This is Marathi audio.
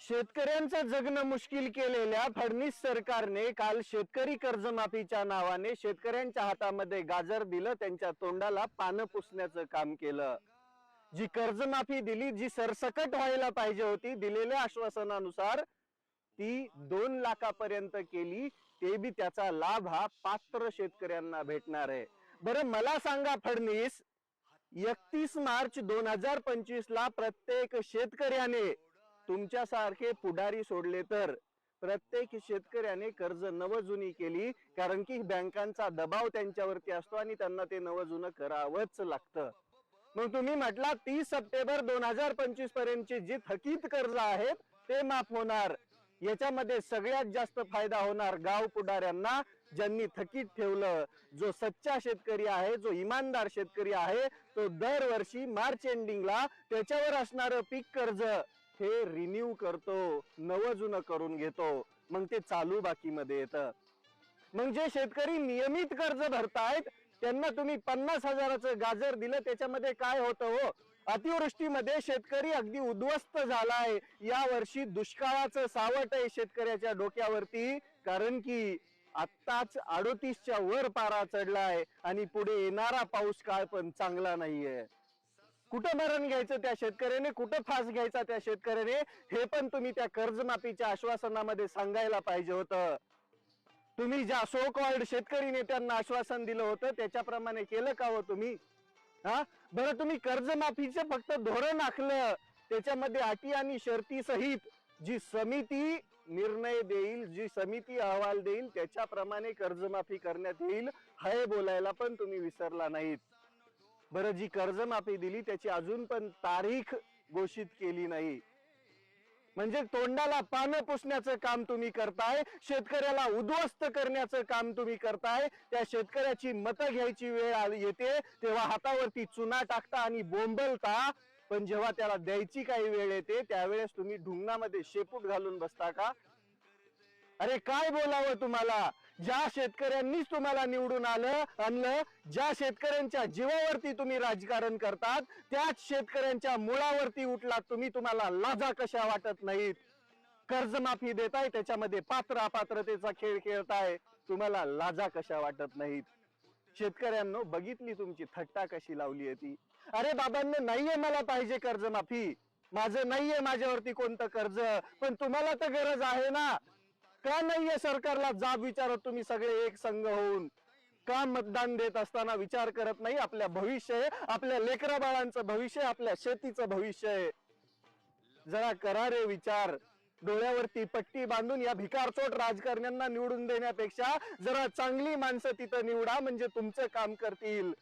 शेतकऱ्यांचं जगणं मुश्किल केलेल्या फडणवीस सरकारने काल शेतकरी कर्जमाफीच्या नावाने शेतकऱ्यांच्या हातामध्ये गाजर दिलं, त्यांच्या तोंडाला पानं पुसण्याचं काम केलं। जी कर्जमाफी दिली, जी सरसकट व्हायला पाहिजे होती, दिलेल्या आश्वासनानुसार ती 2 लाखापर्यंत केली, ते बी त्याचा लाभ हा पात्र शेतकऱ्यांना भेटणार आहे। बरं मला सांगा फडणवीस, 31 मार्च 2025 ला प्रत्येक शेतकऱ्याने तुमच्यासारखे पुढारी सोडले तर प्रत्येक शेतकऱ्याने कर्ज नवजुनी केली, कारण की बँकांचा दबाव त्यांच्यावरती असतो आणि त्यांना ते नवजुनं करावंच लागतं। मग तुम्ही म्हटला 30 सप्टेंबर 2025 पर्यंतचे जे थकीत कर्ज आहेत ते माफ होणार। याच्यामध्ये सगळ्यात जास्त फायदा होणार गाव पुढाऱ्यांना, ज्यांनी थकीत ठेवलं। जो सच्चा शेतकरी आहे, जो इमानदार शेतकरी आहे, तो दरवर्षी मार्च एंडिंगला त्याच्यावर असणारं पीक कर्ज हे रिन्यू करतो, नवजुनं करून घेतो, मग ते चालू बाकीमध्ये येतं। मग जे शेतकरी नियमित कर्ज भरतायत त्यांना तुम्ही 50,000चं गाजर दिलं, त्याच्यामध्ये काय होतं हो? अतिवृष्टीमध्ये शेतकरी अगदी उद्ध्वस्त झालाय। या वर्षी दुष्काळाचं सावट आहे शेतकऱ्याच्या डोक्यावरती, कारण की आत्ताच 38च्या वर पारा चढलाय आणि पुढे येणारा पाऊस काळ पण चांगला नाहीये। कुठं मरण घ्यायचं त्या शेतकऱ्याने, कुठं फास घ्यायचा त्या शेतकऱ्याने, हे पण तुम्ही त्या कर्जमाफीच्या आश्वासनामध्ये सांगायला पाहिजे होतं। तुम्ही ज्या सो कॉल्ड शेतकरी नेत्यांना आश्वासन दिलं होतं त्याच्याप्रमाणे केलं का हो तुम्ही? बरं तुम्ही कर्जमाफीचं फक्त धोरण आखलं, त्याच्यामध्ये अटी आणि शर्ती सहित जी समिती निर्णय देईल, जी समिती अहवाल देईल त्याच्याप्रमाणे कर्जमाफी करण्यात येईल, हे बोलायला पण तुम्ही विसरला नाहीत। बरं जी कर्जमाफी दिली त्याची अजून पण तारीख घोषित केली नाही, म्हणजे तोंडाला पानं पुसण्याचं काम तुम्ही करताय, शेतकऱ्याला उद्ध्वस्त करण्याचं काम तुम्ही करताय। त्या शेतकऱ्याची मतं घ्यायची वेळ येते तेव्हा हातावरती चुना टाकता आणि बोंबलता, पण जेव्हा त्याला द्यायची काही वेळ येते त्यावेळेस तुम्ही ढुंगणामध्ये शेपूट घालून बसता का? अरे काय बोलावं तुम्हाला? ज्या शेतकऱ्यांनीच तुम्हाला निवडून आणलं, ज्या शेतकऱ्यांच्या जीवावरती तुम्ही राजकारण करतात, त्याच शेतकऱ्यांच्या मुळावरती उठलात तुम्ही। तुम्हाला लाजा कशा वाटत नाहीत? कर्जमाफी देताय, त्याच्यामध्ये पात्र अपात्रतेचा खेळ खेळताय, तुम्हाला लाजा कशा वाटत नाहीत? शेतकऱ्यांनो बघितली तुमची थट्टा कशी लावली आहे ती। अरे बाबांनो, नाहीये मला पाहिजे कर्जमाफी, माझं नाहीये माझ्यावरती कोणतं कर्ज, पण तुम्हाला तर गरज आहे ना। का नाहीये सरकारला जाब विचारत तुम्ही सगळे एक संघ होऊन? का मतदान देत असताना विचार करत नाही आपल्या भविष्य, आपल्या लेकरा बाळांचं भविष्य, आपल्या शेतीचं भविष्य? जरा करा रे विचार। डोळ्यावरती पट्टी बांधून या भिकारचोट राजकारण्यांना निवडून देण्यापेक्षा जरा चांगली माणसं तिथं निवडा, म्हणजे तुमचं काम करतील।